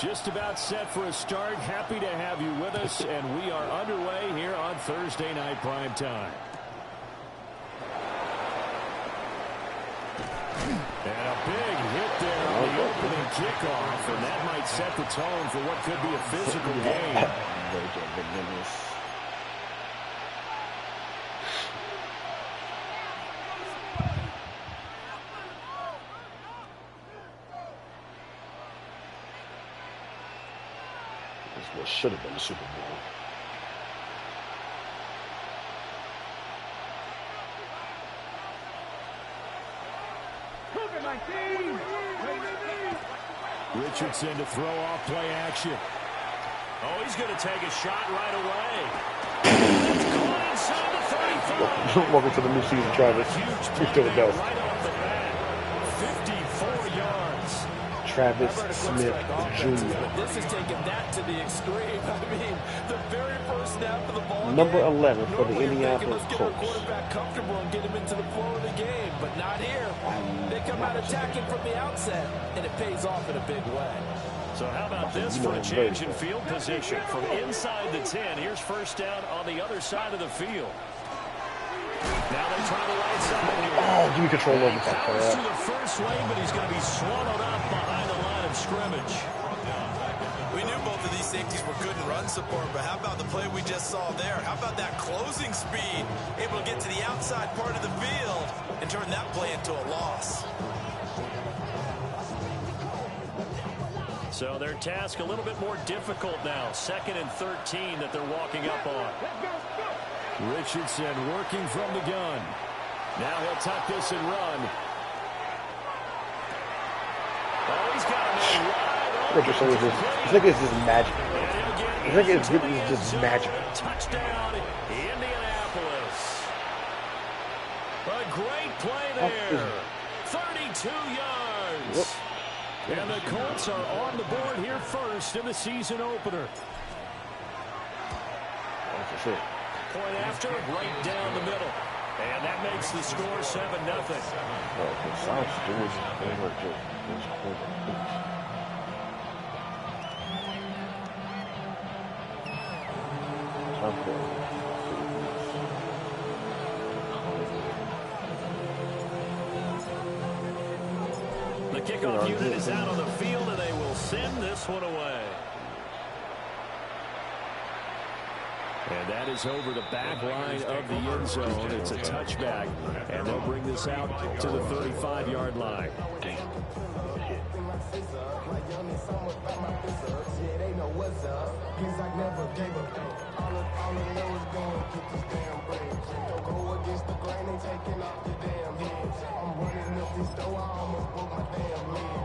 Just about set for a start. Happy to have you with us, and we are underway here on Thursday Night Prime Time. And a big hit there on the opening kickoff, and that might set the tone for what could be a physical game. This what should have been the Super Bowl. Richardson to throw off play action. Oh, he's going to take a shot right away. Welcome to the new season, Travis. You're still the best. Right off the bat. 54 yards. Travis Smith Jr. This is taking that to the extreme. I mean, the very first snap of the ball. Number 11 for the Indianapolis Colts. Get our quarterback comfortable and get him into the flow of the game, but not here. They come out attacking from the outset, and it pays off in a big way. So how about this for a change in field position? From inside the 10, here's first down on the other side of the field. Now they try the right side here. Oh, give me control over that. He powers to the first lane, but he's going to be swallowed up behind the line of scrimmage. We knew both of these safeties were good in run support, but how about the play we just saw there? How about that closing speed? Able to get to the outside part of the field and turn that play into a loss. So their task a little bit more difficult now. 2nd and 13 that they're walking up on. Richardson working from the gun. Now he'll tuck this and run. Oh, he's got a man wide open. Richardson is just, I think it's just magic. I think it's just magic. Touchdown, Indianapolis. A great play there. 32 yards. Yep. And the Colts are on the board here first in the season opener. That's it. Point after, right down the middle. And that makes the score 7-0. The kickoff unit is out on the field, and they will send this one away. And that is over the back line of the end zone. It's a touchback, and they'll bring this out to the 35-yard line.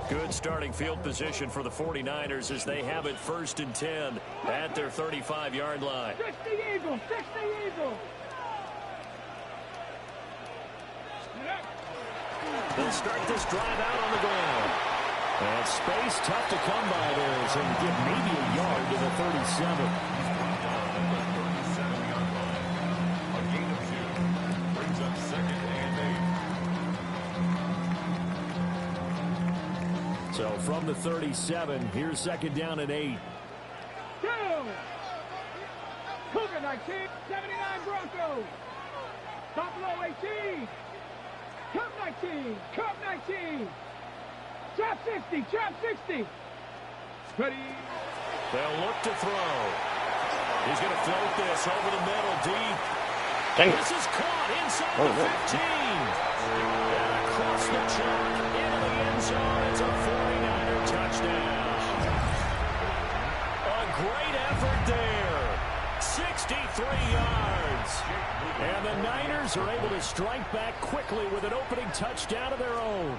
Good starting field position for the 49ers as they have it 1st and 10 at their 35-yard line. Fix the Eagles! Fix the Eagles! They'll start this drive out on the ground. And space tough to come by there as they get maybe a yard to the 37. So from the 37, here's 2nd down and 8. Cougar 19, 79 Broncos. Buffalo 18. Cup 19, Cup 19. Trap 60, Trap 60. Ready. They'll look to throw. He's going to float this over the middle deep. This is caught inside the 15. And across the chalk into the end zone. It's a 49er touchdown. A great effort there. 63 yards. And the Niners are able to strike back quickly with an opening touchdown of their own.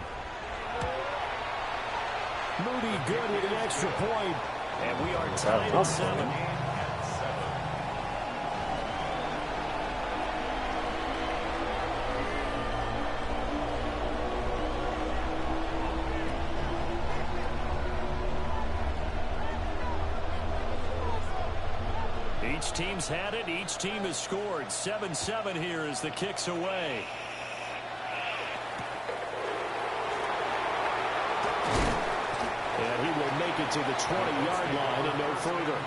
Moody good with an extra point. And we are tied at 7. Each team's had it. Each team has scored. 7-7 here as the kick's away. And he will make it to the 20-yard line and no further.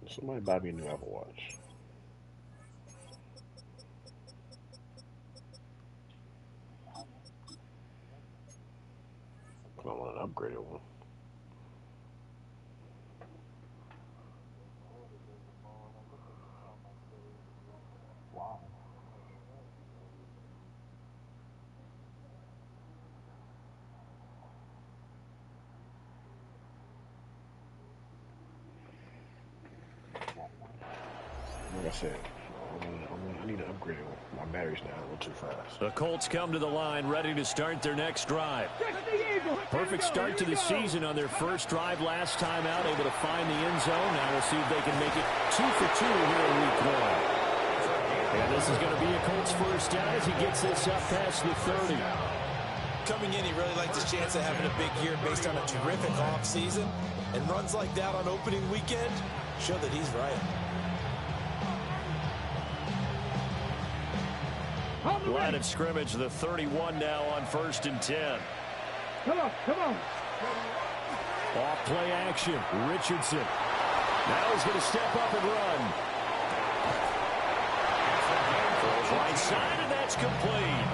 Somebody buy me a new Apple Watch. I want an upgraded one. Wow. Like I said, I need to upgrade it. My battery's now a little too fast. The Colts come to the line ready to start their next drive. Perfect start to the season on their first drive last time out, able to find the end zone. Now we'll see if they can make it 2 for 2 here in week 1. And this is going to be a Colts first down as he gets this up past the 30. Coming in, he really liked his chance of having a big year based on a terrific offseason. And runs like that on opening weekend show that he's right. Line of scrimmage, the 31 now on 1st and 10. Come on, come on. Off play action, Richardson. Now he's going to step up and run. Throws right side, and that's complete.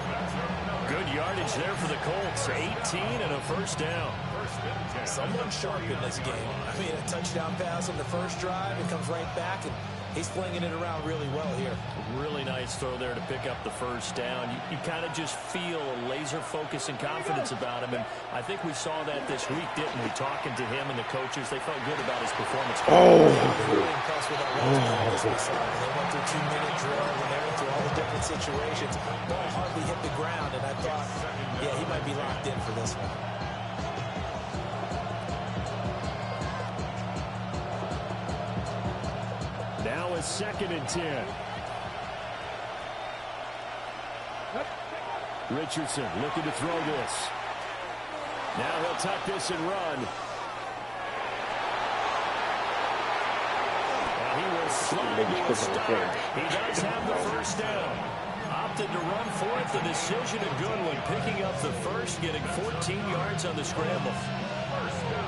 Good yardage there for the Colts. 18 and a first down. Someone sharp in this game. I mean, a touchdown pass on the first drive. It comes right back, and he's flinging it around really well here. Really nice throw there to pick up the first down. You kind of just feel a laser focus and confidence about him, and I think we saw that this week, didn't we? Talking to him and the coaches, they felt good about his performance. Really impressed with our runs we saw. They went through 2-minute drills, and they went through all the different situations. Ball hardly hit the ground, and I thought, yeah, he might be locked in for this one. Now a 2nd and 10. Richardson looking to throw this. Now he'll tuck this and run. And he will slide to a start. He does have the first down. Opted to run for it. The decision a good one. Picking up the first, getting 14 yards on the scramble.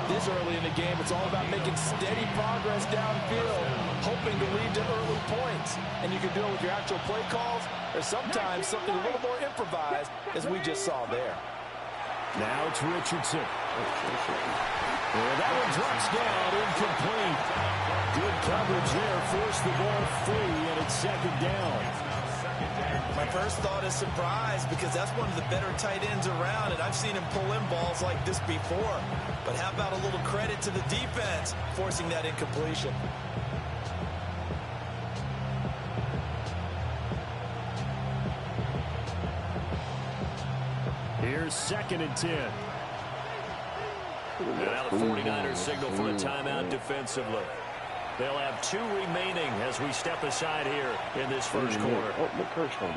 This early in the game, it's all about making steady progress downfield, hoping to lead to early points. And you can do it with your actual play calls, or sometimes something a little more improvised, as we just saw there. Now it's Richardson. And that one drops down, incomplete. Good coverage there, forced the ball free, and it's 2nd down. My first thought is surprise, because that's one of the better tight ends around, and I've seen him pull in balls like this before. But how about a little credit to the defense forcing that incompletion? Here's 2nd and 10. And now the 49ers signal for a timeout defensively. They'll have 2 remaining as we step aside here in this first quarter. Oh, look, Kirschner.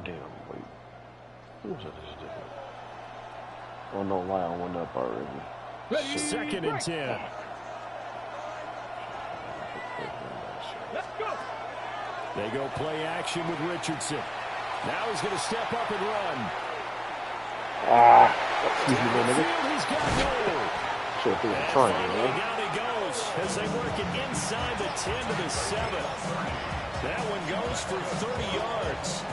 Damn. Wait. Who was that just different? Oh, no, Lyle went up already. 2nd and 10. Let's go. They go play action with Richardson. Now he's going to step up and run. Excuse me, nigga. He's got goal. Should have been a triangle, man. Down he goes as they work it inside the 10 to the 7. That one goes for 30 yards.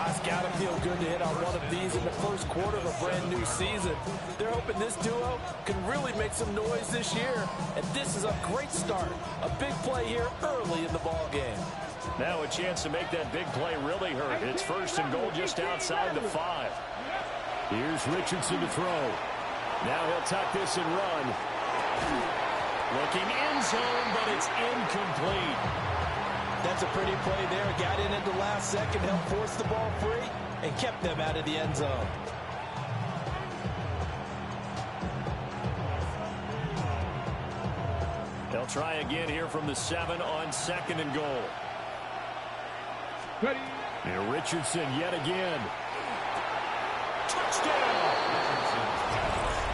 It's got to feel good to hit on one of these in the first quarter of a brand new season. They're hoping this duo can really make some noise this year. And this is a great start. A big play here early in the ball game. Now a chance to make that big play really hurt. It's 1st and goal just outside the 5. Here's Richardson to throw. Now he'll tuck this and run. Looking end zone, but it's incomplete. That's a pretty play there. Got in at the last second helped force the ball free and kept them out of the end zone. They'll try again here from the 7 on 2nd and goal. Ready. And Richardson yet again. Touchdown!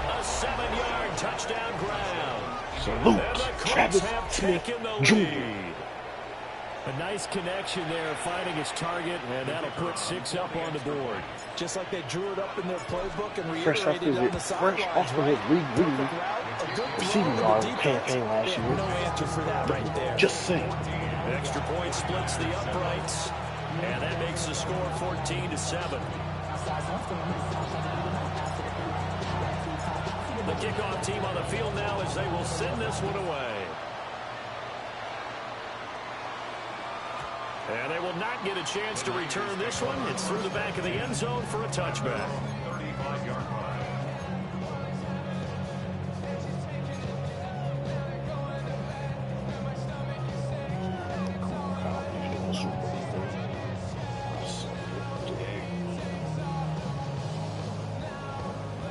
A 7-yard touchdown ground. Salute, And the Colts Travis have Smith taken the Jr. lead. A nice connection there, finding his target, and that'll put 6 up on the board. Just like they drew it up in their playbook and Fresh off reiterated on the his sidelines. receiving yard campaign last year. No answer for that right there. Just saying. Extra point splits the uprights, and that makes the score 14-7. The kickoff team on the field now as they will send this one away. And they will not get a chance to return this one. It's through the back of the end zone for a touchback. 35-yard line.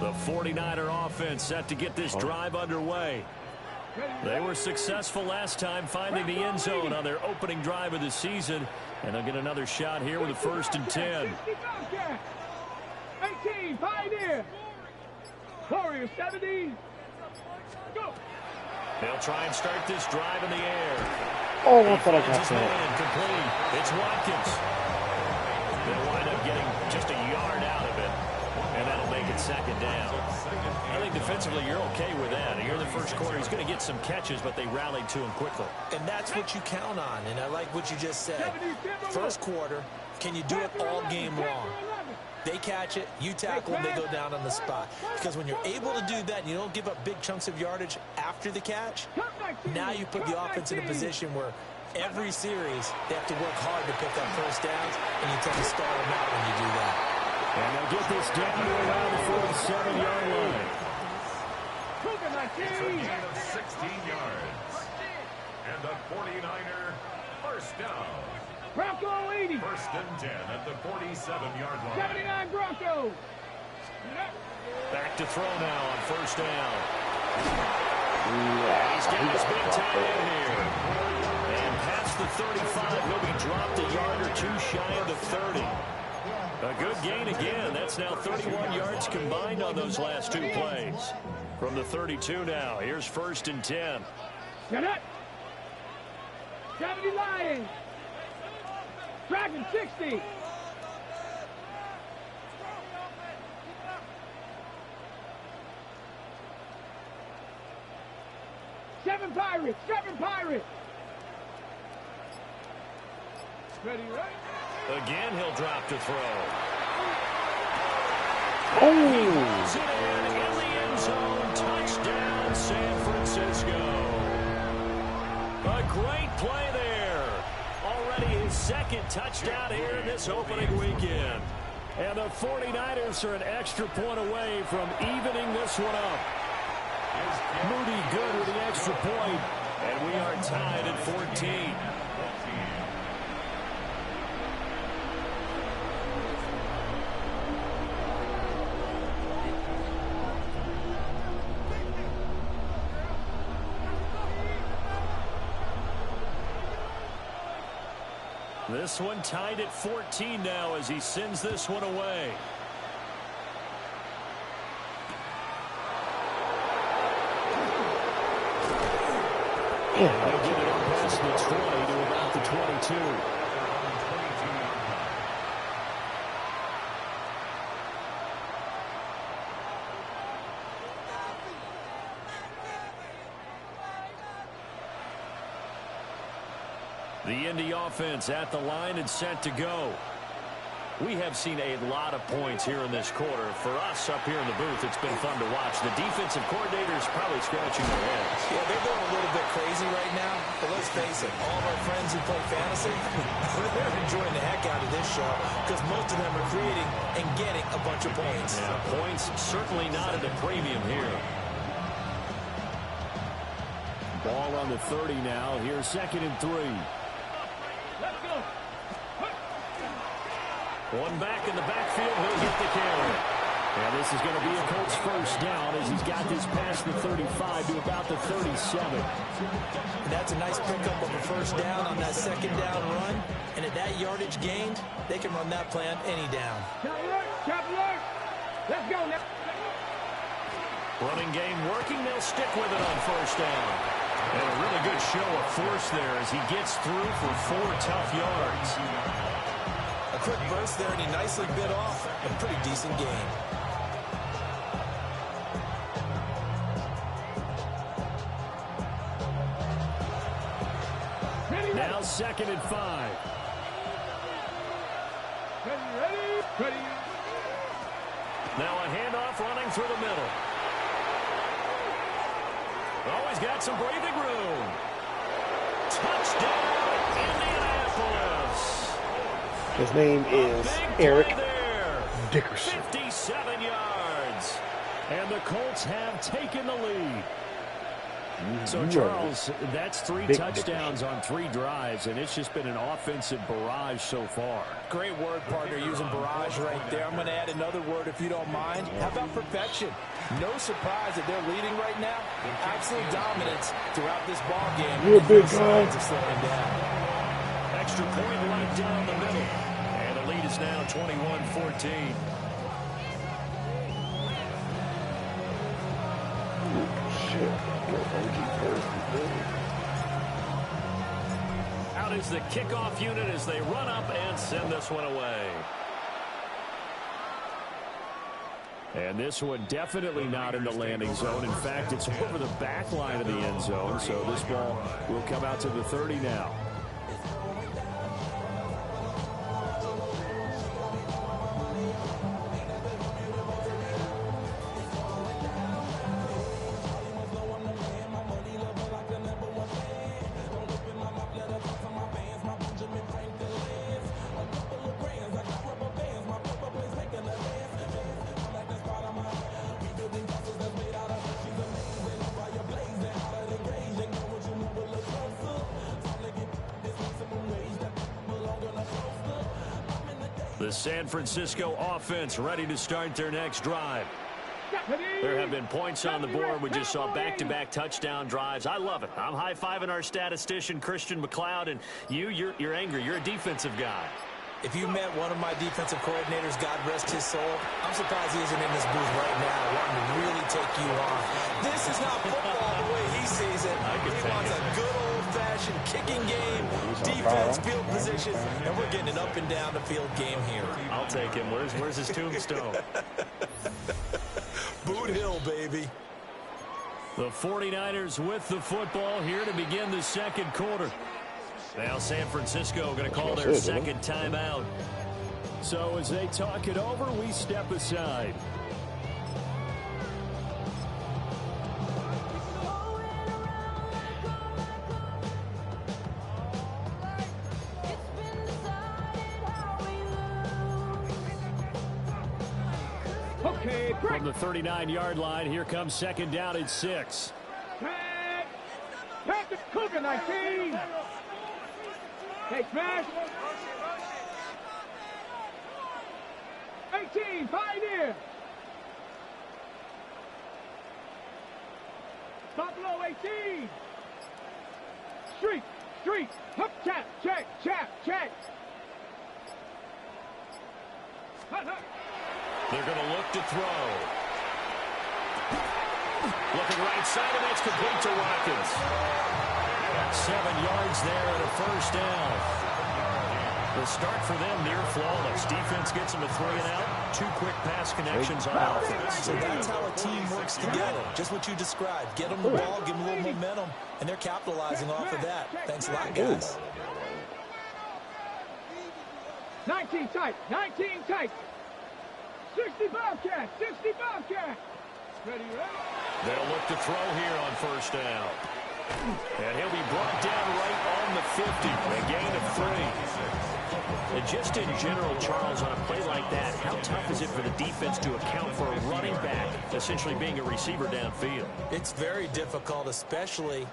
The 49er offense set to get this drive underway. They were successful last time finding the end zone on their opening drive of the season, and they'll get another shot here with a 1st and 10. 18, Pioneer. Warriors, 70. Go. They'll try and start this drive in the air. Oh, I thought I got Finds his that. man complete. It's Watkins. They'll wind up getting just a yard out of it, and that'll make it 2nd down. I think defensively you're okay with that. Here in the first quarter, he's going to get some catches, but they rallied to him quickly. And that's what you count on, and I like what you just said. First quarter, can you do it all game long? They catch it, you tackle them, they go down on the spot. Because when you're able to do that and you don't give up big chunks of yardage after the catch, now you put the offense in a position where every series they have to work hard to pick up first downs, and you tend to stall them out when you do that. And they'll get this down to around the 47-yard line. It's a gain of 16 yards. And the 49er first down. Bronco 80. 1st and 10 at the 47-yard line. 79 Bronco. Back to throw now on 1st down. He's got his big tight end here. And past the 35, he'll be dropped a yard or 2 shy of the 30. A good gain again. That's now 31 yards combined on those last 2 plays. From the 32 now, here's 1st and 10. Get it. 70 Lions. Dragon 60. Seven Pirates. Ready, right? Again, he'll drop to throw. Oh! He's in the end zone. Touchdown, San Francisco. A great play there. Already his 2nd touchdown here in this opening weekend. And the 49ers are an extra point away from evening this one up. Moody good with the extra point, and we are tied at 14. This one tied at 14 now as he sends this one away. They'll get it up past the 20 to about the 22. The Indy offense at the line and set to go. We have seen a lot of points here in this quarter. For us up here in the booth, it's been fun to watch. The defensive coordinators probably scratching their heads. Yeah, they're going a little bit crazy right now. But let's face it, all of our friends who play fantasy, they're enjoying the heck out of this show because most of them are creating and getting a bunch of points. Yeah, points certainly not at a premium here. Ball on the 30 now. Here's 2nd and 3. Let's go. One back in the backfield. He'll get the carry. And this is going to be a Colts first down as he's got this past the 35 to about the 37. That's a nice pickup of a first down on that second down run. And at that yardage gained, they can run that play on any down. Chop alert. Let's go now. Running game working. They'll stick with it on first down. And a really good show of force there as he gets through for 4 tough yards. A quick burst there, and he nicely bit off a pretty decent gain. Now 2nd and 5. Ready. Now a handoff running through the middle. Oh, he's got some breathing room. Touchdown, Indianapolis. His name is Eric Dickerson. 57 yards. And the Colts have taken the lead. So, Charles, that's 3 touchdowns on 3 drives, and it's just been an offensive barrage so far. Great word, partner, using barrage right there. I'm going to add another word if you don't mind. How about perfection? No surprise that they're leading right now. Absolute dominance throughout this ball game. You're a big guy. Slowing down. Extra point right down the middle. And the lead is now 21-14. Out is the kickoff unit as they run up and send this one away. And this one definitely not in the landing zone. In fact, it's over the back line of the end zone. So this ball will come out to the 30 now. The San Francisco offense ready to start their next drive. There have been points on the board. We just saw back-to-back touchdown drives. I love it. I'm high-fiving our statistician, Christian McLeod, and you're angry. You're a defensive guy. If you met one of my defensive coordinators, God rest his soul, I'm surprised he isn't in this booth right now wanting to really take you on. This is not football the way he sees it. He wants a good old-fashioned kicking game, defense, field position, and we're getting an up-and-down-the-field game here. I'll take him. Where's his tombstone? Boot Hill, baby. The 49ers with the football here to begin the second quarter. Now San Francisco going to call their second timeout. So as they talk it over, we step aside. Okay, From the 39-yard line, here comes second down at 6. Patrick Cooker, 19. Hey, smash. 18, Pioneer. Buffalo, 18. Street, hook, check. They're going to look to throw. Looking right side, and that's complete to Watkins. 7 yards there and a first down. The start for them near flawless. Defense gets them a 3 and out. 2 quick pass connections on offense. So that's how a team works together. Just what you described. Get them the ball, give them a little momentum, and they're capitalizing off of that. Thanks a lot, guys. 19 tight. 60 Bobcats. Ready. They'll look to throw here on first down. And he'll be brought down right on the 50. A gain of 3. And just in general, Charles, on a play like that, how tough is it for the defense to account for a running back essentially being a receiver downfield? It's very difficult, especially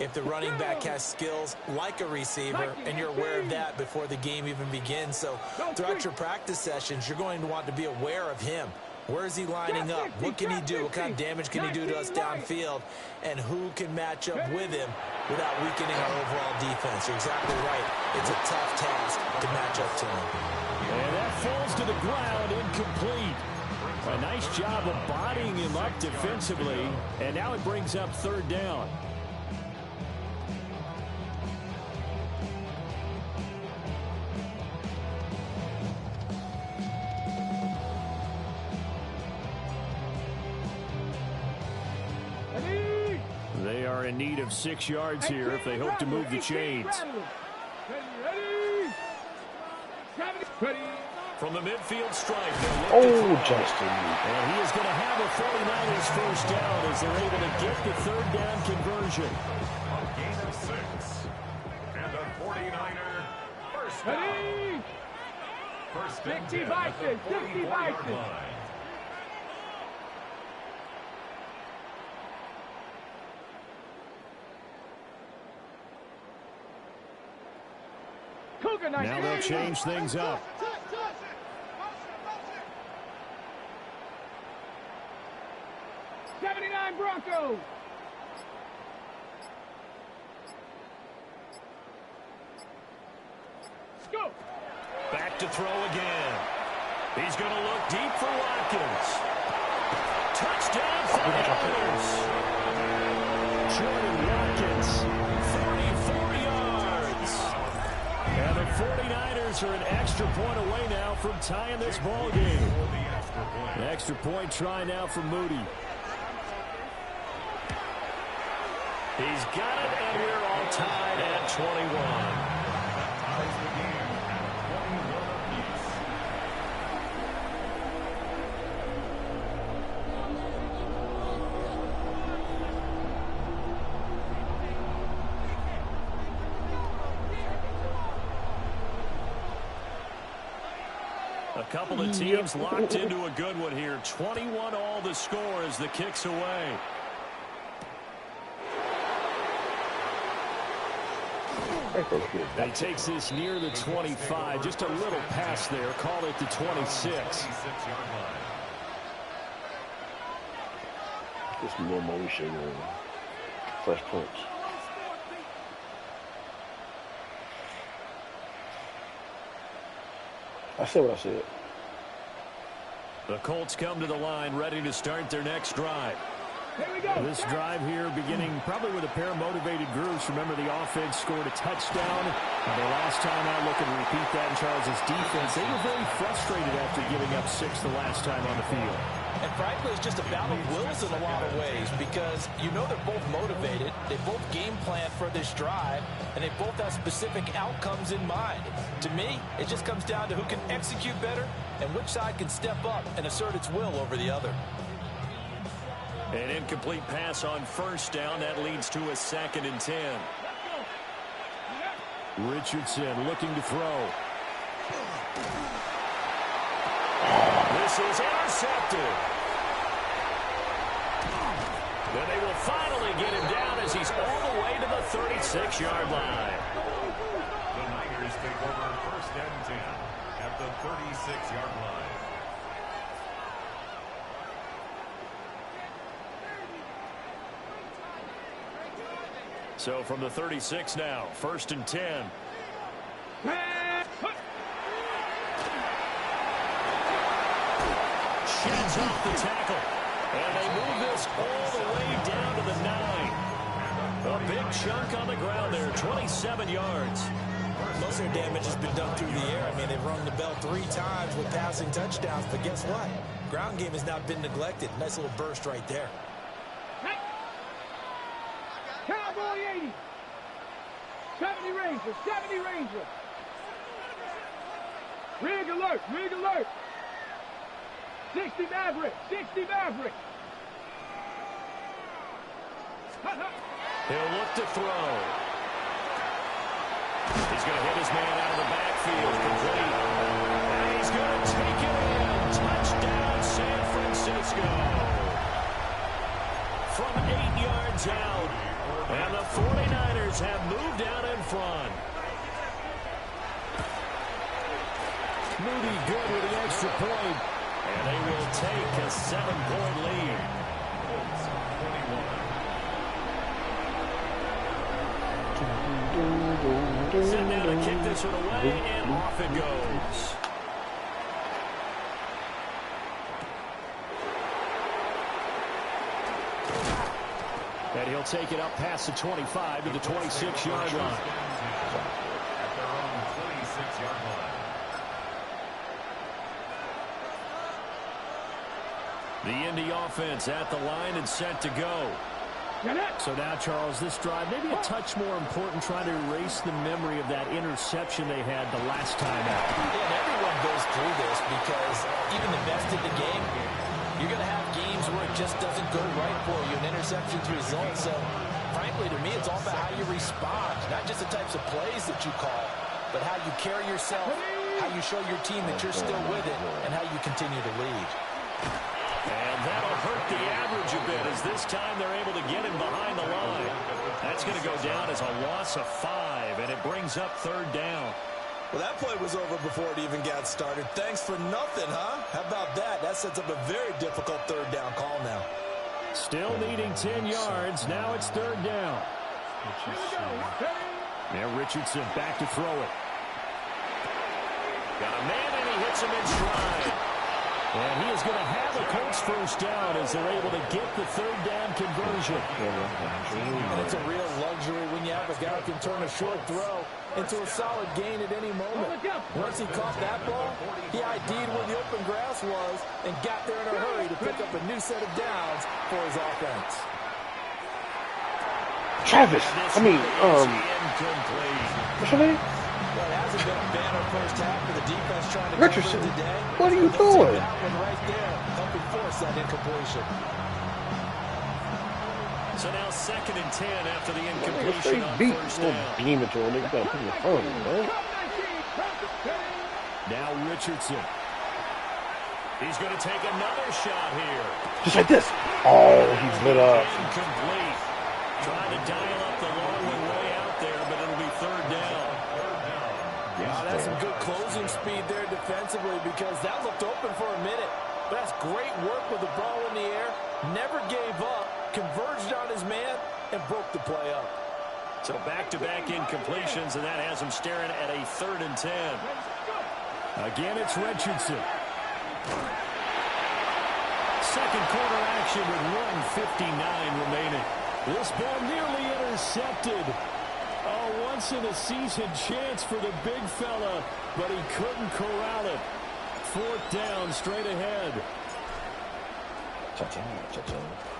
if the running back has skills like a receiver, and you're aware of that before the game even begins. So throughout your practice sessions, you're going to want to be aware of him. Where is he lining up? What can he do? What kind of damage can he do to us downfield? And who can match up with him without weakening our overall defense? You're exactly right. It's a tough task to match up to him. And that falls to the ground, incomplete. A nice job of bodying him up defensively. And now it brings up third down. They are in need of 6 yards here if they hope to move the chains. From the midfield stripe. Justin. And he is going to have a 49ers first down as they're able to get the third down conversion. A gain of 6. And a 49er first down. First and 10 at the 44-yard line. Now they'll change things up. Broncos. Go. Back to throw again. He's going to look deep for Watkins. Touchdown 49ers. Jordan Watkins, 34 yards. And the 49ers are an extra point away now from tying this ball game. An extra point try now for Moody. He's got it, and we're all tied at 21. Ties the game at 21 apiece. A couple of teams locked into a good one here. 21 all the score as the kick's away. He takes this near the 25. Just a little pass there. Call it the 26. Just more motion and Fresh Prince. I said what I said. The Colts come to the line ready to start their next drive. Here we go. This drive here beginning probably with a pair of motivated groups. Remember, the offense scored a touchdown. The last time out, looking to repeat that in Charles' defense. They were very frustrated after giving up 6 the last time on the field. And frankly, it's just a battle of wills in a lot of ways because you know they're both motivated. They both game plan for this drive, and they both have specific outcomes in mind. To me, it just comes down to who can execute better and which side can step up and assert its will over the other. An incomplete pass on first down. That leads to a 2nd and 10. Richardson looking to throw. This is intercepted. Then they will finally get him down as he's all the way to the 36-yard line. The Niners take over first and 10 at the 36-yard line. So from the 36 now, 1st and 10. Sheds off the tackle. And they move this all the way down to the 9. A big chunk on the ground there, 27 yards. Most of their damage has been done through the air. I mean, they've rung the bell 3 times with passing touchdowns, but guess what? Ground game has not been neglected. Nice little burst right there. Cowboy 80. 70 Ranger, 70 Ranger. Rig alert, rig alert. 60 Maverick, 60 Maverick. He'll look to throw. He's going to hit his man out of the backfield. Complete. And he's going to take it in. Touchdown, San Francisco. From 8 yards out. And the 49ers have moved out in front. Moody good with the extra point. And they will take a 7-point lead. Set now to kick this one away, and off it goes. And he'll take it up past the 25 to the 26-yard line. At their own 26-yard line. The Indy offense at the line and set to go. So now, Charles, this drive maybe a touch more important, trying to erase the memory of that interception they had the last time out. Yeah, and everyone goes through this because even the best in the game, you're going to have games where it just doesn't go right for you, and interceptions result. So, frankly, to me, it's all about how you respond, not just the types of plays that you call, but how you carry yourself, how you show your team that you're still with it, and how you continue to lead. And that'll hurt the average a bit, as this time they're able to get him behind the line. That's going to go down as a loss of 5, and it brings up 3rd down. Well, that play was over before it even got started. Thanks for nothing, huh? How about that? That sets up a very difficult 3rd down call now. Still needing 10 yards. Now it's 3rd down. Now Richardson back to throw it. Got a man, and he hits him in stride. And he is going to have a Colts 1st down as they're able to get the 3rd down conversion. And it's a real luxury when you have a guy who can turn a short throw into a solid gain at any moment. Once he caught that ball, he ID'd where the open grass was and got there in a hurry to pick up a new set of downs for his offense. Travis, I mean, what's your name? Well, it hasn't been a banner first half for the defense trying to Richardson, cover today. what are you doing? That one right there, helping force that incompletion. So now 2nd and 10 after the If incompletion they on beat 1st little down. beam into a nigga, gotta put in front of him, man. Now Richardson. He's going to take another shot here. Just like this. Oh, he's lit up. Incomplete. Trying to dial up the long one way out there, but it'll be 3rd down. Wow, that's some good closing speed there defensively, because that looked open for a minute. But that's great work with the ball in the air. Never gave up, converged on his man, and broke the play up. So back-to-back incompletions, and that has him staring at a 3rd and 10. Again, it's Richardson. Second quarter action with 1:59 remaining. This ball nearly intercepted. A once-in-a-season chance for the big fella, but he couldn't corral it. 4th down, straight ahead.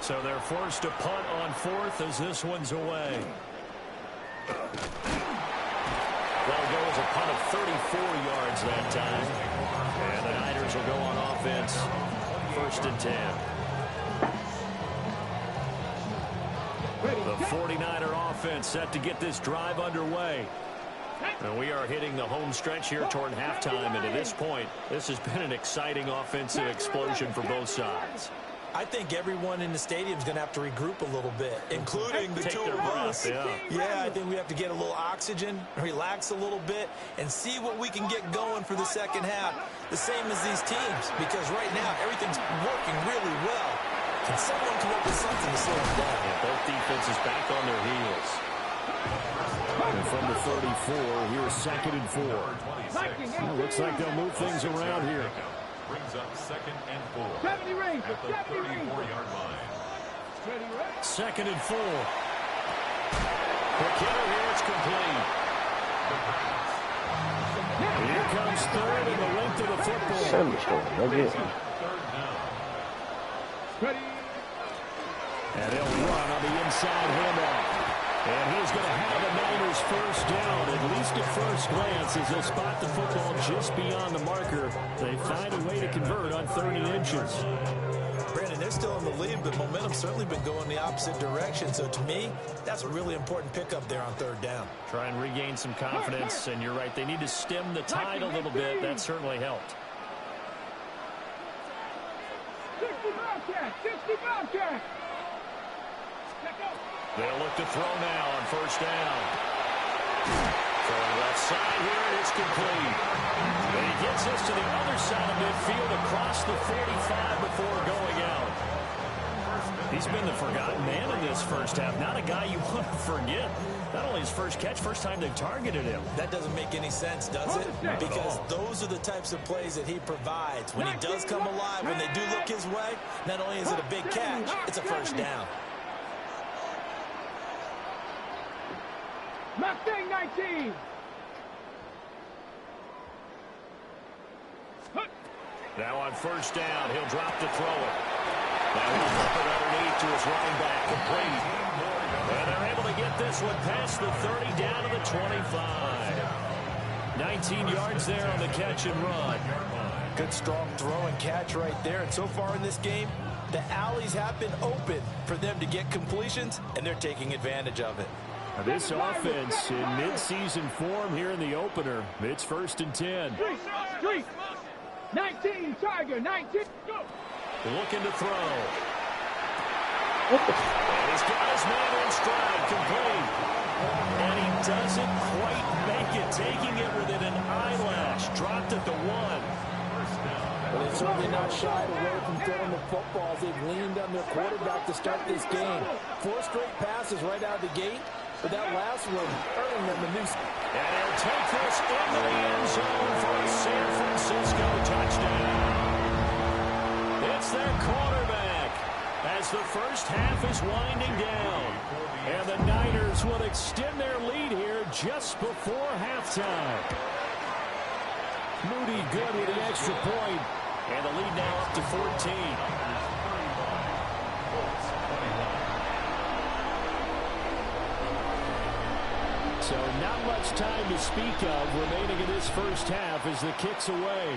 So they're forced to punt on 4th as this one's away. That'll go as a punt of 34 yards that time. And the Niners will go on offense, 1st and 10. The 49er offense set to get this drive underway. And we are hitting the home stretch here toward halftime. And at this point, this has been an exciting offensive explosion for both sides. I think everyone in the stadium is going to have to regroup a little bit, including the Take two their of us. breath, Yeah, I think we have to get a little oxygen, relax a little bit, and see what we can get going for the second half. The same as these teams, because right now everything's working really well. Can someone come up with something to slow them down? Yeah, both defenses back on their heels. And from the 34, here's 2nd and 4. Well, looks like they'll move things around here. Brings up 2nd and 4 70 range, at the 34-yard line. 2nd and 4. Quick hitter here, it's complete. Here comes 3rd and the length of the football. And they'll run on the inside handoff. And he's going to have the Niners 1st down, at least at first glance, as they'll spot the football just beyond the marker. They find a way to convert on 30 inches. Brandon, they're still in the lead, but momentum's certainly been going the opposite direction. So to me, that's a really important pickup there on 3rd down. Try and regain some confidence, and you're right, they need to stem the tide a little bit. That certainly helped. 60 Bobcat! 60 Bobcat! Check out! They'll look to throw now on first down. Throwing left side here, and it's complete. And he gets us to the other side of midfield across the 45 before going out. He's been the forgotten man in this first half. Not a guy you want to forget. Not only his first catch, first time they've targeted him. That doesn't make any sense, does it? Because those are the types of plays that he provides. When he does come alive, when they do look his way, not only is it a big catch, it's a first down. Mustang 19. Now on first down, he'll drop to throw it. Now he'll flip it underneath to his running back, complete. And they're able to get this one past the 30 down to the 25. 19 yards there on the catch and run. Good strong throw and catch right there. And so far in this game, the alleys have been open for them to get completions, and they're taking advantage of it. Now this offense in midseason form here in the opener. It's 1st and 10. Street. 19, Tiger, 19. Go. Looking to throw. And he's got his man in stride, complete. And he doesn't quite make it, taking it within an eyelash. Dropped at the 1. Well, they're certainly not shied away from throwing the football as they've leaned on their quarterback to start this game. 4 straight passes right out of the gate, but that last one earning them a new... And he'll take this into the end zone for a San Francisco touchdown. It's their quarterback as the first half is winding down. And the Niners will extend their lead here just before halftime. Moody good with an extra point. And the lead now up to 14. So not much time to speak of remaining in this first half as the kick's away.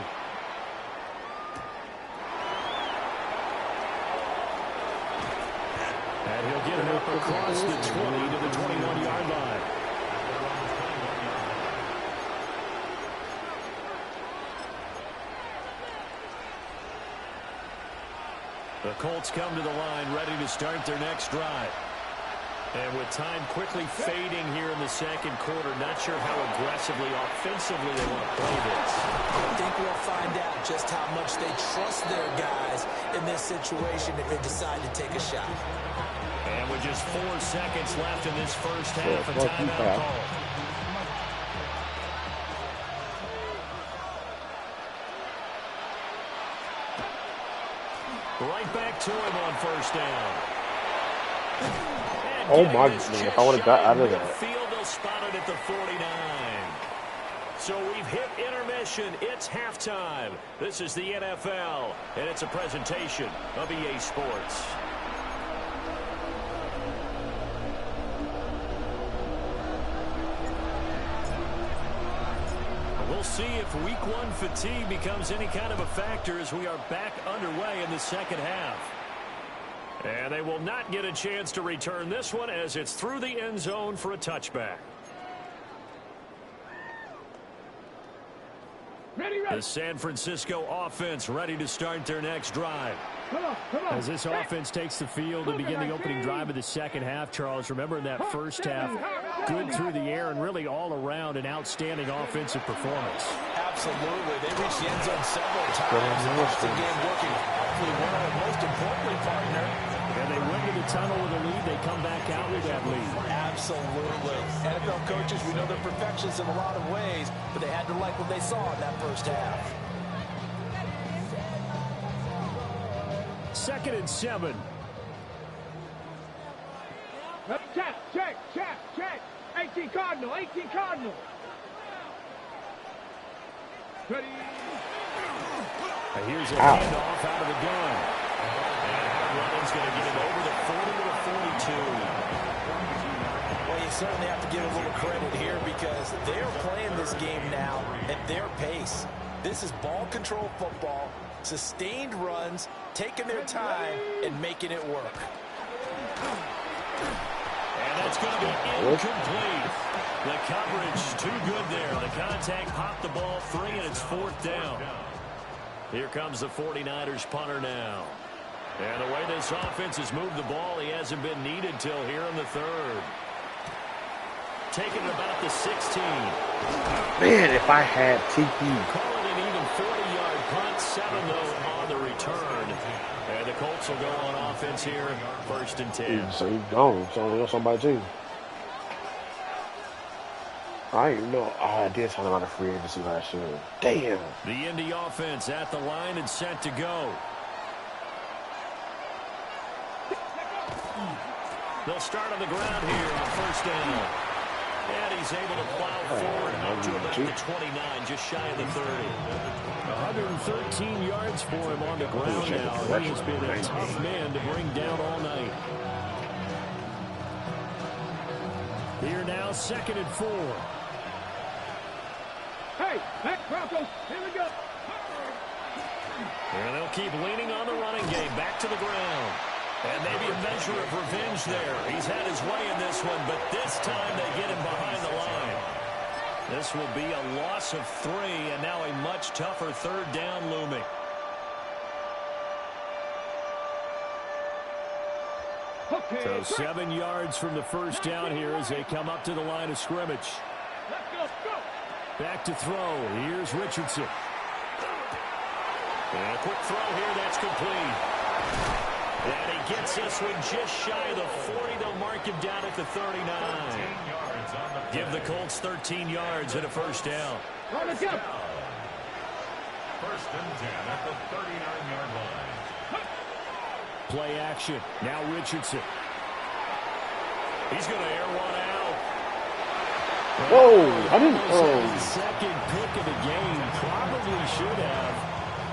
And he'll get it up across the 20 to the 21-yard line. The Colts come to the line ready to start their next drive. And with time quickly fading here in the second quarter, not sure how aggressively, offensively they want to play this. I think we'll find out just how much they trust their guys in this situation if they decide to take a shot. And with just 4 seconds left in this first half, a timeout call. Right back to him on first down. Oh my goodness, how would it got out of there? Field will spot it at the 49. So we've hit intermission. It's halftime. This is the NFL, and it's a presentation of EA Sports. We'll see if week 1 fatigue becomes any kind of a factor as we are back underway in the second half. And they will not get a chance to return this one as it's through the end zone for a touchback. The San Francisco offense ready to start their next drive. As this offense takes the field to begin the opening drive of the second half, Charles, remember in that first half, good through the air and really all around an outstanding offensive performance. Absolutely. They reached the end zone several times. The game working awfully well, and most importantly, partner. And they went to the tunnel with a lead. They come back out with that lead. Absolutely. NFL coaches, we know they're perfectionists in a lot of ways, but they had to like what they saw in that first half. 2nd and 7. Check. 18 Cardinal. Ready. Here's a handoff out of the gun. And Rollins going to get him over the 40 to the 42. Well, you certainly have to give a little credit here because they're playing this game now at their pace. This is ball control football, sustained runs, taking their time, and making it work. And that's going to be incomplete. The coverage too good there. The contact popped the ball free, and it's 4th down. Here comes the 49ers punter now. And the way this offense has moved the ball, he hasn't been needed till here in the third. Taking it about the 16. Man, if I had TP. Call it an even 40-yard punt. 7, though, on the return. And the Colts will go on offense here, 1st and 10. So he's gone. Somebody else on my team. I didn't even know. Oh, I did sign him out of free agency last year. Damn. The Indy offense at the line and set to go. They'll start on the ground here on 1st down. And he's able to plow forward out to about the 29, just shy of the 30. 113 yards for him on the ground now. He has been a tough man to bring down all night. Here now, 2nd and 4. Hey, Broncos, here we go. And they'll keep leaning on the running game. Back to the ground. And maybe a measure of revenge there. He's had his way in this one, but this time they get him behind the line. This will be a loss of 3, and now a much tougher 3rd down looming. Okay, So 7 yards from the 1st down here as they come up to the line of scrimmage. let's go. Back to throw. Here's Richardson. And a quick throw here. That's complete. And he gets this one just shy of the 40. They'll mark him down at the 39. Give the Colts 13 yards and a 1st down. On the jump. 1st and 10 at the 39-yard line. Play action. Now Richardson. He's going to air one out. Whoa, I didn't. Second pick of the game. Probably should have.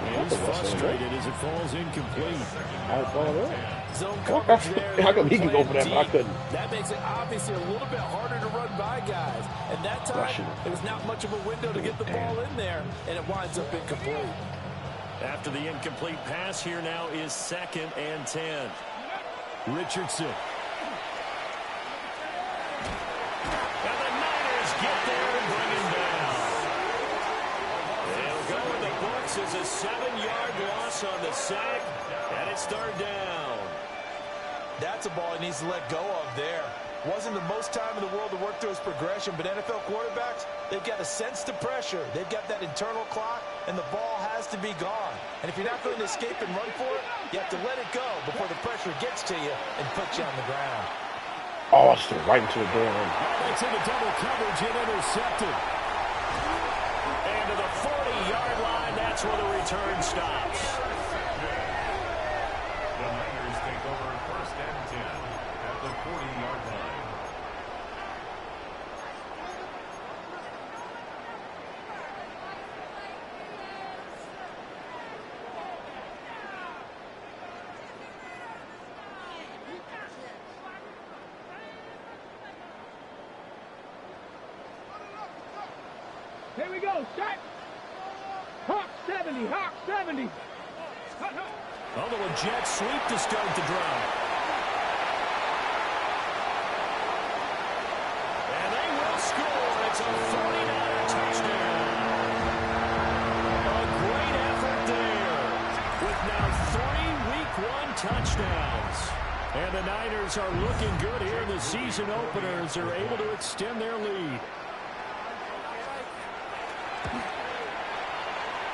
And he's frustrated as it falls incomplete. Zone coverage there. How come he can go for that, but I couldn't? That makes it obviously a little bit harder to run by guys. And that time, it was not much of a window to get the ball in there, and it winds up incomplete. After the incomplete pass, here now is 2nd and 10. Richardson. And the Niners get there and bring him down. They'll go in the books as a 7-yard loss on the sack, and it's 3rd down. That's a ball he needs to let go of there. Wasn't the most time in the world to work through his progression, but NFL quarterbacks, they've got a sense to pressure. They've got that internal clock, and the ball has to be gone. And if you're not going to escape and run for it, you have to let it go before the pressure gets to you and puts you on the ground. Oh, I stood right into the damn. It's in the double coverage and intercepted. And to the 40-yard line, that's where the return stops. The Niners take over 1st and 10 at the 40-yard line. Here we go, set. Hawk 70, Hawk 70. Although a jet sweep to start the drive. And they will score. It's a 49er touchdown. A great effort there. With now 3 Week 1 touchdowns. And the Niners are looking good here in the season opener as they're able to extend their lead.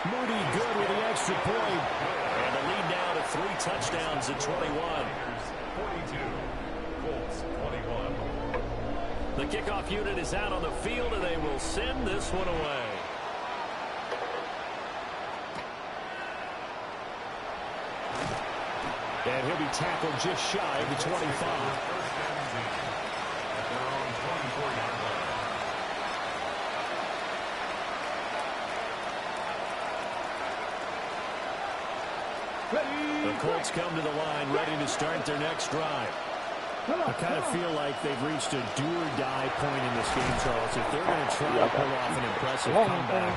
Moody good with the extra point. And the lead now to 3 touchdowns at 21. 42, Colts 21. The kickoff unit is out on the field, and they will send this one away. And he'll be tackled just shy of the 25. 1st and 10 at their own 24-yard line. The Colts come to the line ready to start their next drive. I kind of feel like they've reached a do-or-die point in this game, Charles. If they're going to try to pull off an impressive comeback,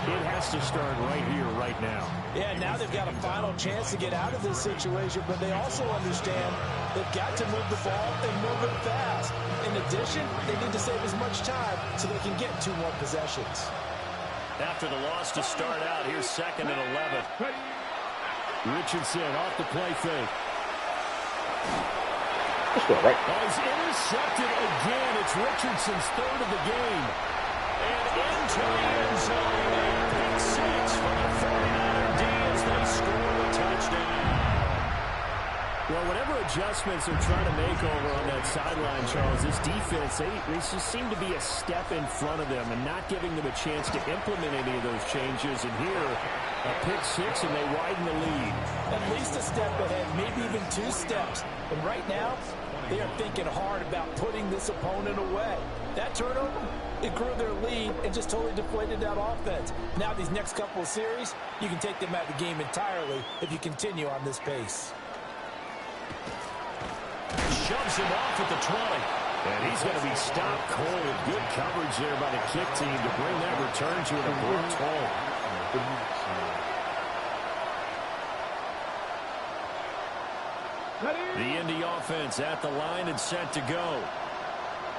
it has to start right here, right now. Yeah, now they've got a final chance to get out of this situation, but they also understand they've got to move the ball and move it fast. In addition, they need to save as much time so they can get 2 more possessions. After the loss to start out, here's 2nd and 11. Richardson off the play fake. Let's go, right? Oh, he's intercepted again. It's Richardson's third of the game. And into the end zone. Pick six for the 49er D as they score a touchdown. Well, whatever adjustments they're trying to make over on that sideline, Charles, this defense, they just seem to be a step in front of them and not giving them a chance to implement any of those changes. And here, a pick six, and they widen the lead. At least a step ahead, maybe even 2 steps. And right now, they are thinking hard about putting this opponent away. That turnover, it grew their lead and just totally deflated that offense. Now these next couple of series, you can take them out of the game entirely if you continue on this pace. Shoves him off at the 20. And he's going to be stopped cold. Good coverage there by the kick team to bring that return to an abrupt halt. The Indy offense at the line and set to go.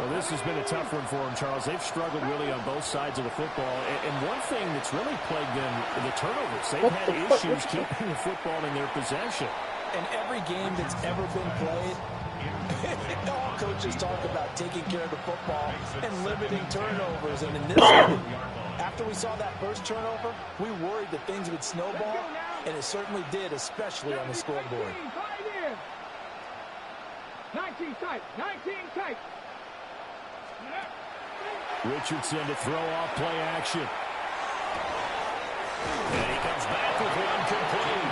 Well, this has been a tough one for them, Charles. They've struggled really on both sides of the football. And one thing that's really plagued them, the turnovers. They've had issues keeping the football in their possession. In every game that's ever been played, all coaches talk about taking care of the football and limiting turnovers. And in this one, after we saw that first turnover, we worried that things would snowball, and it certainly did, especially on the scoreboard. 19 tight, 19 tight. Richardson to throw off play action. And he comes back with one complete.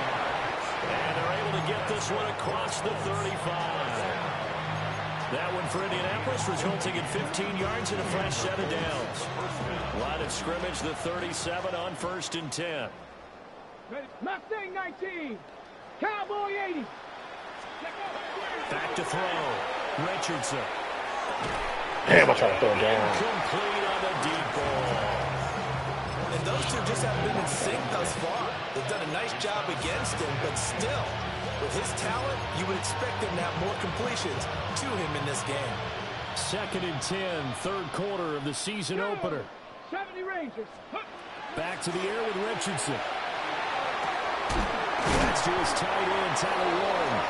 And they're able to get this one across the 35. That one for Indianapolis, resulting in 15 yards and a fresh set of downs. Line of scrimmage, the 37 on 1st and 10. Mustang 19. Cowboy 80. Back to throw. Richardson. Damn, I tried to throw it down. Complete on the deep ball. And those two just haven't been in sync thus far. They've done a nice job against him, but still, with his talent, you would expect him to have more completions to him in this game. 2nd and 10, third quarter of the season opener. 70 Rangers. Back to the air with Richardson. That's to his tight end, Tyler Warren.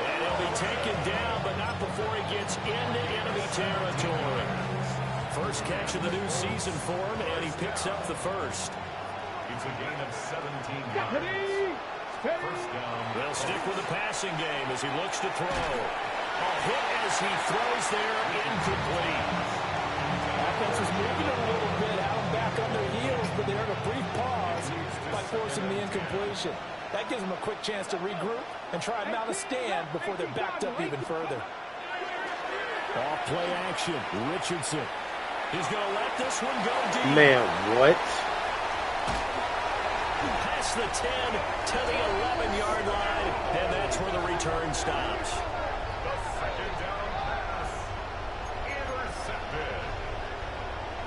And he'll be taken down, but not before he gets into enemy territory. First catch of the new season for him, and he picks up the first. It's a gain of 17 yards. First down. They'll stick with the passing game as he looks to throw. A hit as he throws there, incomplete. Offense was moving a little bit, had them back on their heels, but they earned a brief pause by forcing the incompletion. That gives them a quick chance to regroup and try and mount a stand before they're backed up even further. Off play action, Richardson. He's going to let this one go deep. Man, what? Past the 10 to the 11-yard line, and that's where the return stops. The second down pass. Intercepted.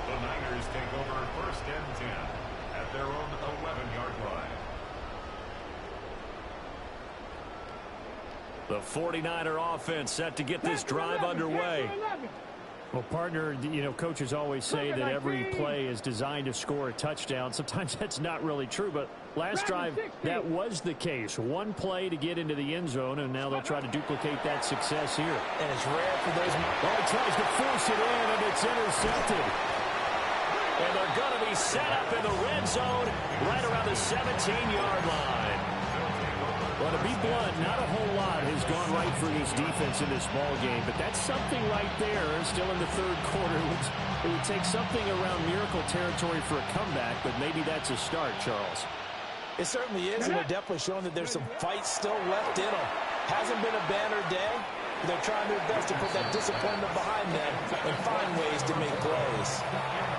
The Niners take over 1st and 10 at their own 11-yard line. The 49er offense set to get this drive underway. Well, partner, you know, coaches always say that every play is designed to score a touchdown. Sometimes that's not really true, but last drive, that was the case. One play to get into the end zone, and now they'll try to duplicate that success here. And it's rare for those. Oh, he tries to force it in, and it's intercepted. And they're going to be set up in the red zone right around the 17-yard line. Well, to be blunt, not a whole lot has gone right for this defense in this ball game, but that's something right there. Still in the third quarter, it would take something around miracle territory for a comeback, but maybe that's a start, Charles. It certainly is, and they're definitely showing that there's some fight still left in them. Hasn't been a banner day. They're trying their best to put that disappointment behind them and find ways to make plays.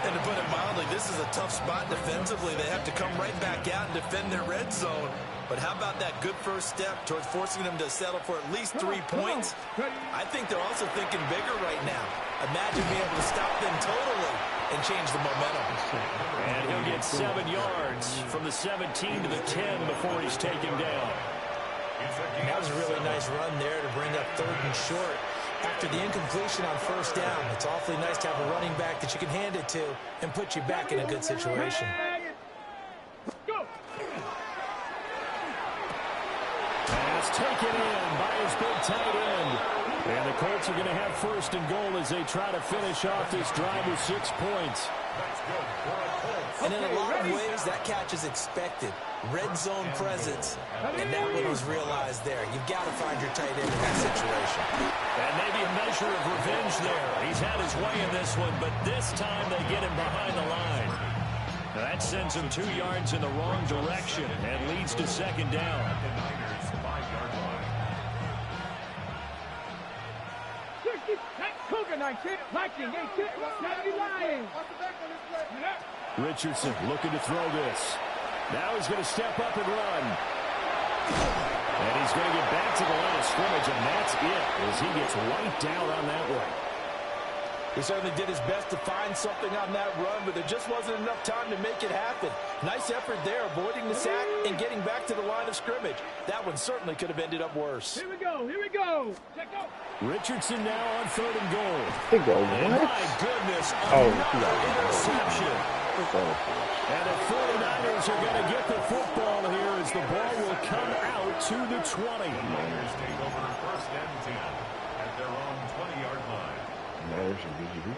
And to put it mildly, this is a tough spot defensively. They have to come right back out and defend their red zone. But how about that good first step towards forcing them to settle for at least 3 points? I think they're also thinking bigger right now. Imagine being able to stop them totally and change the momentum. And he'll get 7 yards from the 17 to the 10 before he's taken down. That was a really nice run there to bring up 3rd and short. After the incompletion on 1st down, it's awfully nice to have a running back that you can hand it to and put you back in a good situation. is taken in by his big tight end. And the Colts are going to have first and goal as they try to finish off this drive with 6 points. That's good for a Colts. And in a lot of ways, that catch is expected. Red zone presence, and that one was realized there. You've got to find your tight end in that situation. And maybe a measure of revenge there. He's had his way in this one, but this time they get him behind the line. Now that sends him 2 yards in the wrong direction and leads to second down. At the Niners' 5-yard line. 60, Cougar 19, Viking 18, 70 Lions. Richardson looking to throw this. Now he's going to step up and run. And he's going to get back to the line of scrimmage, and that's it as he gets wiped out on that one. He certainly did his best to find something on that run, but there just wasn't enough time to make it happen. Nice effort there, avoiding the sack and getting back to the line of scrimmage. That one certainly could have ended up worse. Here we go, here we go. Check out. Richardson now on 3rd and goal. They go, And what? my goodness, Oh, another yeah. interception. And the 49ers are going to get the football here as the ball will come out to the 20. Niners take over first and 10 at their own 20-yard line. Niners and BGB.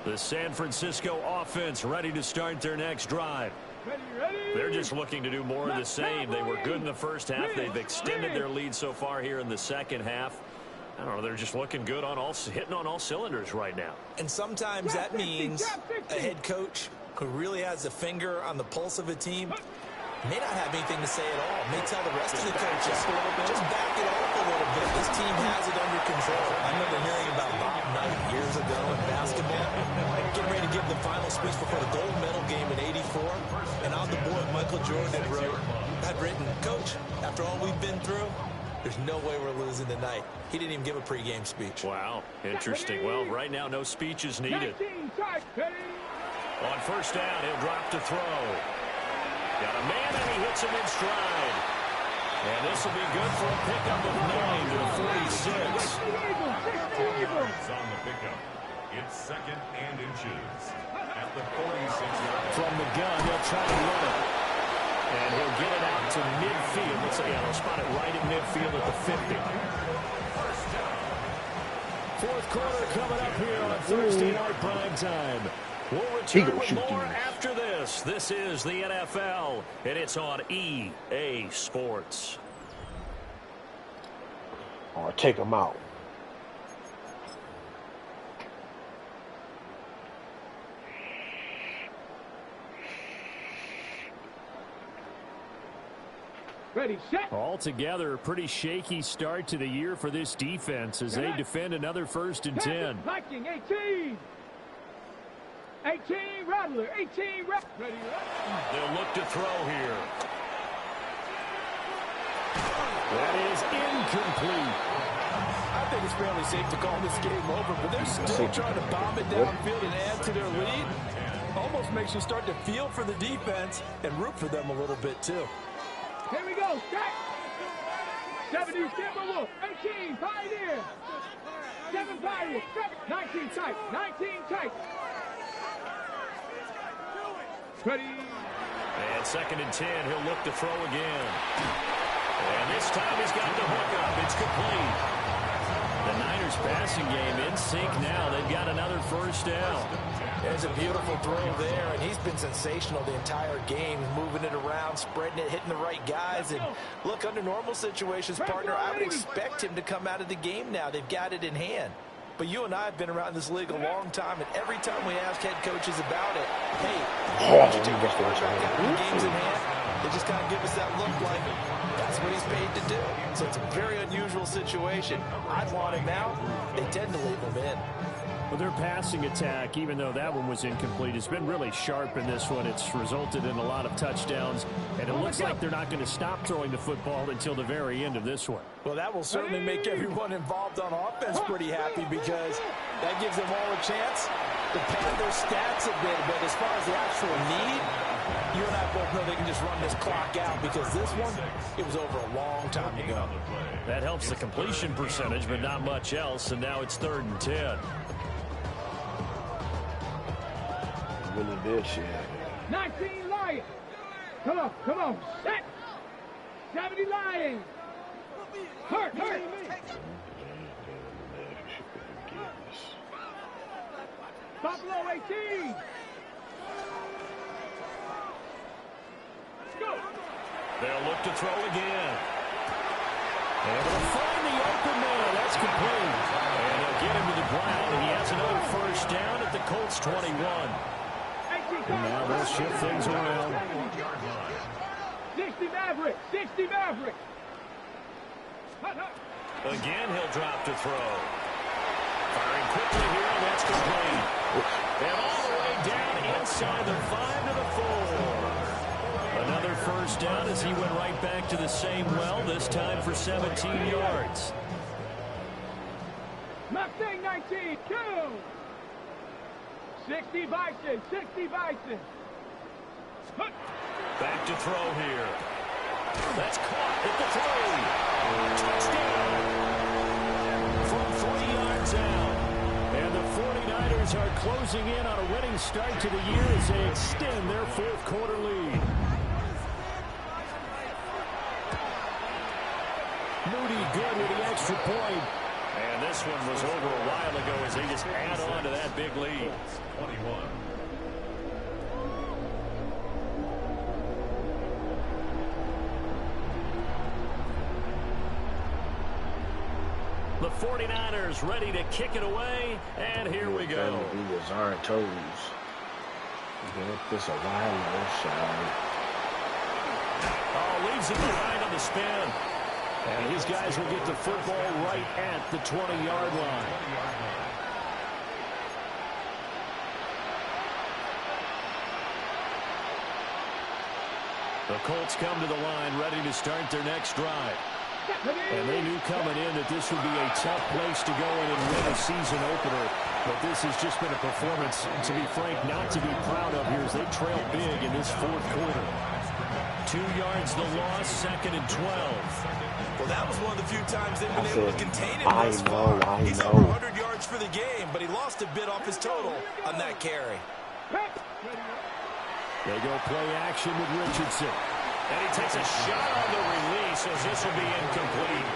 The San Francisco offense ready to start their next drive. Ready. They're just looking to do more of the same. They were good in the first half. They've extended their lead so far here in the second half. I don't know, they're just looking good on hitting on all cylinders right now. And sometimes that means a head coach who really has a finger on the pulse of a team may not have anything to say at all. May tell the rest of the coaches, just back it off a little bit. This team has it under control. I remember hearing about Bob Knight years ago in basketball, getting ready to give the final speech before the gold medal game in '84. And on the board, Michael Jordan had written, "Coach, after all we've been through, there's no way we're losing tonight." He didn't even give a pregame speech. Wow, interesting. Well, right now, no speech is needed. 19, tight, ready. On first down, he'll drop to throw. Got a man, and he hits him in stride. And this will be good for a pickup of 9 to the 46. 60 Eagles, 60 Eagles. Yards on the pickup. It's 2nd and inches. At the 46-yard line. From the gun, he'll try to run it. And he'll get it out to midfield. Let's say, they'll spot it right in midfield at the 50. Fourth quarter coming up here on Thursday night prime time. We'll return with more after this. This is the NFL, and it's on EA Sports. Or take them out. Ready, set. Altogether, a pretty shaky start to the year for this defense as they defend another 1st and 10. Viking 18. 18 Rattler, 18 Rattler. Ready, They'll look to throw here. That is incomplete. I think it's fairly safe to call this game over, but they're still trying to bomb it downfield and add to their lead. Almost makes you start to feel for the defense and root for them a little bit, too. Here we go, stack. 70 Timberwolf, 18 Pioneer. 7 Pioneer, 19 tight, 19 tight. Ready. And 2nd and 10, he'll look to throw again. And this time he's got the hook up. It's complete. The Niners passing game in sync now. They've got another first down. There's a beautiful throw there, and he's been sensational the entire game, moving it around, spreading it, hitting the right guys. And look, under normal situations, partner, I would expect him to come out of the game now. They've got it in hand. But you and I have been around this league a long time, and every time we ask head coaches about it, hey, why don't you take your quarterback out of the game's in hand? They just kind of give us that look like that's what he's paid to do. So it's a very unusual situation. I'd want him out. They tend to leave him in. Well, their passing attack, even though that one was incomplete, has been really sharp in this one. It's resulted in a lot of touchdowns, and it looks like they're not going to stop throwing the football until the very end of this one. Well, that will certainly make everyone involved on offense pretty happy because that gives them all a chance to pad their stats a bit. But as far as the actual need, you and I both know they can just run this clock out because this one, it was over a long time ago. That helps the completion percentage, but not much else, and now it's 3rd and 10. Really did shit. 19 Lions. Come on. Set. 70 Lions. Hurt. Buffalo 18. Go. They'll look to throw again. Able to find the open man. That's complete. And they'll get him to the ground, and he has another first down at the Colts 21. And now they'll shift things around. 60 Maverick. Again, he'll drop to throw. Firing quickly here, and that's complete. And all the way down inside the 5 to the 4. Another first down as he went right back to the same well, this time for 17 yards. Mustang 19, 2. 60 Bison. Back to throw here. That's caught at the throw. Touchdown. From 40 yards out. And the 49ers are closing in on a winning start to the year as they extend their fourth quarter lead. Moody good with the extra point. And this one was over a while ago as they just add on to that big lead. 21. The 49ers ready to kick it away, and here we go. He was our toes. Get this a wild shot. Oh, leaves it behind on the spin. And these guys will get the football right at the 20-yard line. The Colts come to the line ready to start their next drive. And they knew coming in that this would be a tough place to go in and win a season opener. But this has just been a performance, to be frank, not to be proud of here as they trail big in this fourth quarter. 2 yards the loss, 2nd and 12. Well, that was one of the few times they've been able to contain him thus far. He's over 100 yards for the game, but he lost a bit off his total on that carry. They go play action with Richardson. And he takes a shot on the release as this will be incomplete.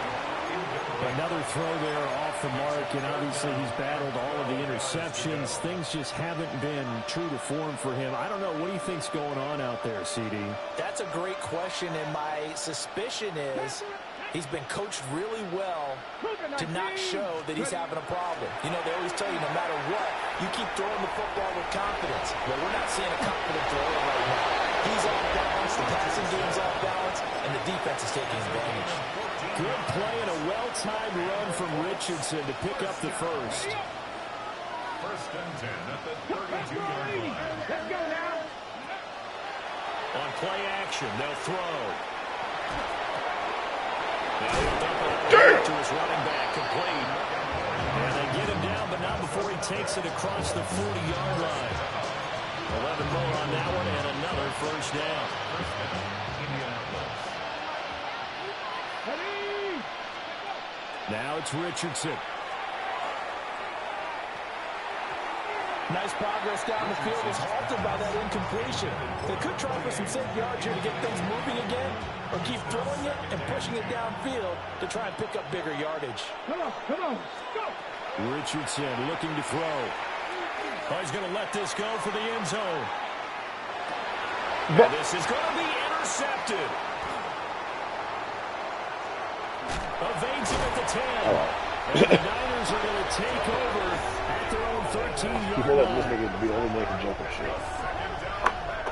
Another throw there off the mark, and obviously he's battled all of the interceptions. Things just haven't been true to form for him. I don't know. What do you think's going on out there, CD? That's a great question, and my suspicion is he's been coached really well to not show that he's having a problem. You know, they always tell you no matter what, you keep throwing the football with confidence. Well, we're not seeing a confident thrower right now. He's off balance, the passing game's off balance, and the defense is taking advantage. Good play and a well-timed run from Richardson to pick up the first. 1st and 10 at the 32-yard line. Let's go now. On play action, they'll throw. Now he'll dump it to his running back, complete. And they get him down, but not before he takes it across the 40-yard line. 11 more on that one, and another first down. Now it's Richardson. Nice progress down the field was halted by that incompletion. They could try for some safe yards here to get things moving again, or keep throwing it and pushing it downfield to try and pick up bigger yardage. Come on, go! Richardson looking to throw. Oh, he's going to let this go for the end zone. And this is going to be intercepted. Evades him at the 10. And the Niners are going to take over at their own 13-yard line.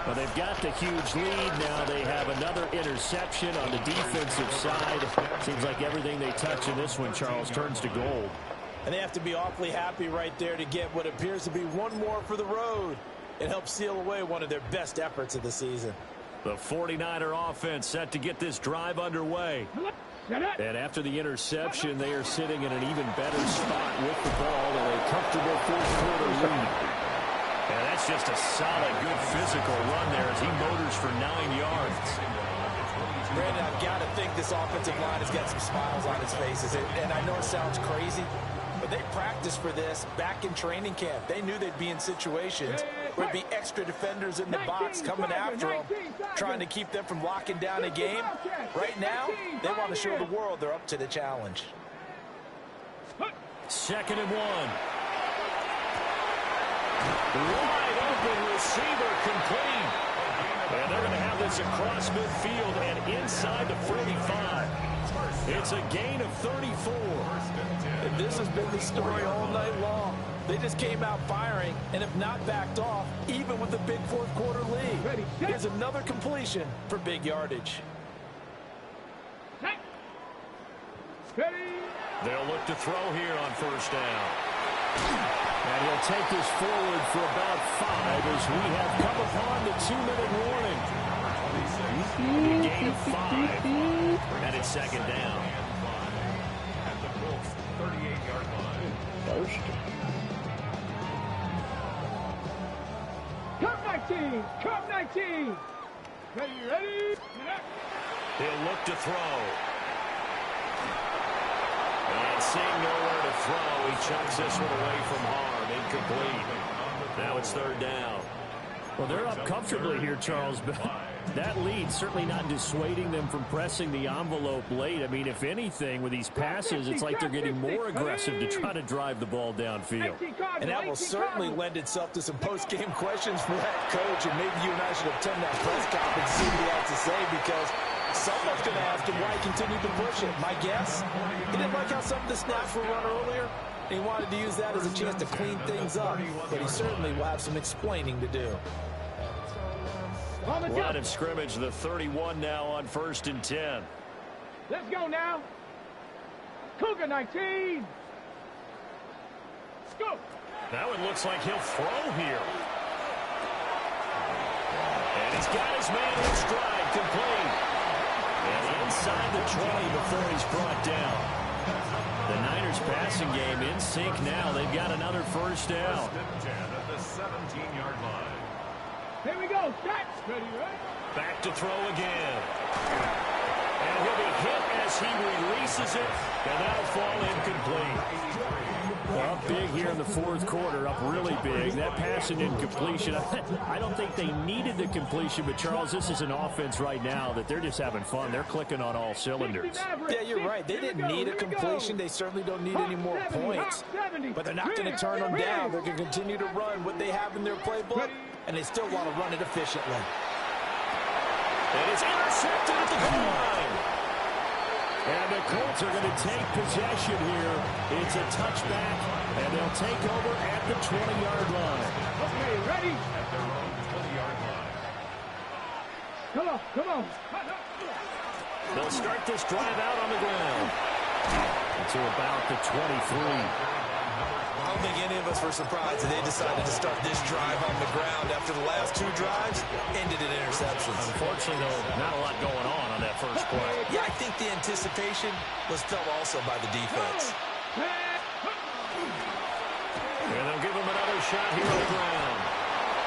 Well, they've got the huge lead now. They have another interception on the defensive side. Seems like everything they touch in this one, Charles, turns to gold. And they have to be awfully happy right there to get what appears to be one more for the road. It helps seal away one of their best efforts of the season. The 49er offense set to get this drive underway. And after the interception, they are sitting in an even better spot with the ball in a comfortable fourth-quarter lead. And that's just a solid, good physical run there as he motors for 9 yards. Brandon, I've got to think this offensive line has got some smiles on its faces. And I know it sounds crazy, but they practiced for this back in training camp. They knew they'd be in situations There'd be extra defenders in the box coming after them, trying to keep them from locking down a game. Right now, they want to show the world they're up to the challenge. 2nd and 1. Wide open receiver complete. And they're going to have this across midfield and inside the 45. It's a gain of 34. And this has been the story all night long. They just came out firing and have not backed off, even with the big fourth quarter lead. Here's another completion for big yardage. They'll look to throw here on 1st down. And he'll take this forward for about 5 as we have come upon the 2-minute warning. A gain of 5. And it's 2nd down. At the Colts 38-yard line. First. Come 19. Ready. He'll look to throw. And seeing nowhere to throw, he chucks this one away from harm. Incomplete. Now it's 3rd down. Well, they're up comfortably here, Charles, but that lead certainly not dissuading them from pressing the envelope late. I mean, if anything, with these passes, it's like they're getting more aggressive to try to drive the ball downfield. And that will certainly lend itself to some post-game questions for that coach, and maybe you and I should attend that press conference and see what he has to say, because someone's going to ask him why he continued to push it. My guess, he didn't like how some of the snaps were run earlier. He wanted to use that as a chance to clean things up, but he certainly will have some explaining to do. Line of scrimmage, the 31 now on 1st and 10. Let's go now. Cougar 19. Let's go. That one looks like he'll throw here. And he's got his man in stride, complete. And inside the 20 before he's brought down. The Niners passing game in sync now. They've got another 1st down. 1st and 10 at the 17-yard line. Here we go. Set. Ready. Back to throw again. And he'll be hit as he releases it. And that'll fall incomplete. Well, up big here in the 4th quarter, up really big. That pass and incompletion, I don't think they needed the completion, but Charles, this is an offense right now that they're just having fun. They're clicking on all cylinders. Yeah, you're right. They didn't need a completion. They certainly don't need any more points. But they're not going to turn them down. They're going to continue to run what they have in their playbook, and they still want to run it efficiently. And it's intercepted at the goal line. And the Colts are going to take possession here. It's a touchback, and they'll take over at the 20-yard line. Okay, ready? At their own 20-yard line. Come on. They'll start this drive out on the ground. To about the 23. I don't think any of us were surprised that they decided to start this drive on the ground after the last 2 drives ended in interceptions. Unfortunately, though, not a lot going on that first play. Yeah, I think the anticipation was felt also by the defense. And they'll give him another shot here on the ground.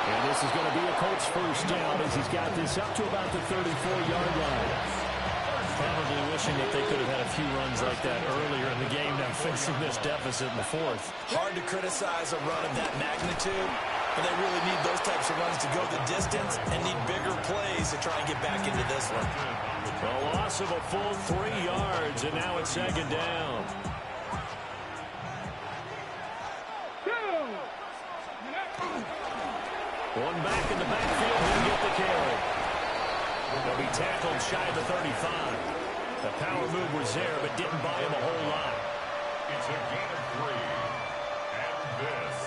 And this is going to be a Colts 1st down as he's got this up to about the 34-yard line. Probably wishing that they could have had a few runs like that earlier in the game, now facing this deficit in the 4th. Hard to criticize a run of that magnitude, but they really need those types of runs to go the distance and need bigger plays to try and get back into this one. A loss of a full 3 yards, and now it's 2nd down. One back in the backfield, he'll get the carry. They'll be tackled shy of the 35. The power move was there, but didn't buy him a whole lot. It's a gain of 3. And this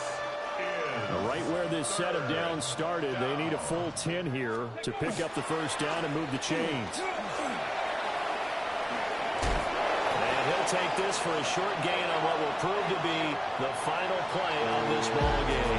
is... Right where this set of downs started, they need a full 10 here to pick up the 1st down and move the chains. And he'll take this for a short gain on what will prove to be the final play of this ball game.